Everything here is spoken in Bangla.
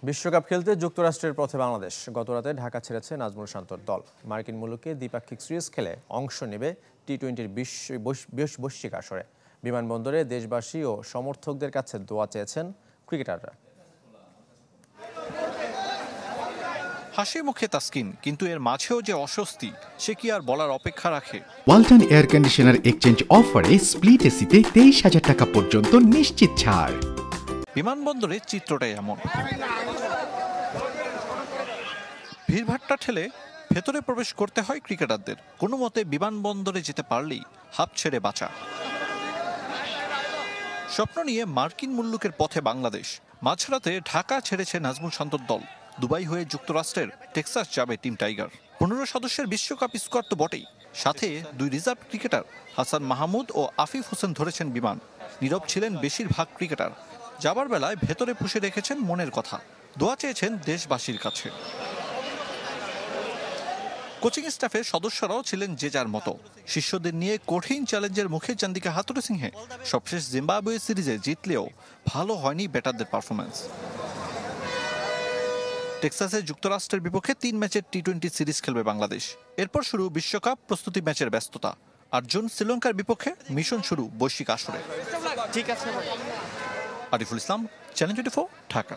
বিশ্বকাপ খেলতে যুক্তরাষ্ট্রের পথে বাংলাদেশ। গতরাতে ঢাকা ছেড়েছে নাজমুল শান্তর দল। মার্কিন মুলুকে দ্বিপাক্ষিক সিরিজ খেলে অংশ নেবে টি-20-র বৈশ্বিক আসরে। বিমানবন্দরে দেশবাসী ও সমর্থকদের কাছে দোয়া চেয়েছেন ক্রিকেটাররা। হাসি মুখে তাসকিন, কিন্তু এর মাঝেও যে অস্বস্তি সে কি আর বলার অপেক্ষা রাখে? ওয়ালটন এয়ার কন্ডিশনার এক্সচেঞ্জ অফারে স্প্লিট এসিতে 23,000 টাকা পর্যন্ত নিশ্চিত ছাড়। বিমানবন্দরের চিত্রটাই এমন। ভিড়ভাট্টা ঠেলে ভেতরে প্রবেশ করতে হয় ক্রিকেটারদের। কোনো মতে বিমানবন্দরে যেতে পারলেই হাঁপ ছেড়ে বাঁচা। স্বপ্ন নিয়ে মার্কিন মুল্লুকের পথে বাংলাদেশ। মাঝরাতে ঢাকা ছেড়েছে নাজমুল শান্তর দল। দুবাই হয়ে যুক্তরাষ্ট্রের টেক্সাস যাবে টিম টাইগার। 15 সদস্যের বিশ্বকাপ স্কোয়াড তো বটেই, সাথে 2 রিজার্ভ ক্রিকেটার হাসান মাহমুদ ও আফিফ হোসেন ধরেছেন বিমান। নীরব ছিলেন বেশিরভাগ ক্রিকেটার। যাবার বেলায় ভেতরে পুষে রেখেছেন মনের কথা, দোয়া চেয়েছেন দেশবাসীর কাছে। কোচিং স্টাফের সদস্যরাও ছিলেন যে যার মতো। শিষ্যদের নিয়ে কঠিন চ্যালেঞ্জের মুখে চান্দিকা হাতুড়ে সিংহে। সবশেষ জিম্বাবুয়ে সিরিজে জিতলেও ভালো হয়নি ব্যাটারদের পারফরম্যান্স। টেক্সাসে যুক্তরাষ্ট্রের বিপক্ষে 3 ম্যাচের টি-20 সিরিজ খেলবে বাংলাদেশ। এরপর শুরু বিশ্বকাপ প্রস্তুতি ম্যাচের ব্যস্ততা। আর জুন শ্রীলঙ্কার বিপক্ষে মিশন শুরু বৈশ্বিক আসরে। আরিফুল ইসলাম, চ্যানেল 24, ঢাকা।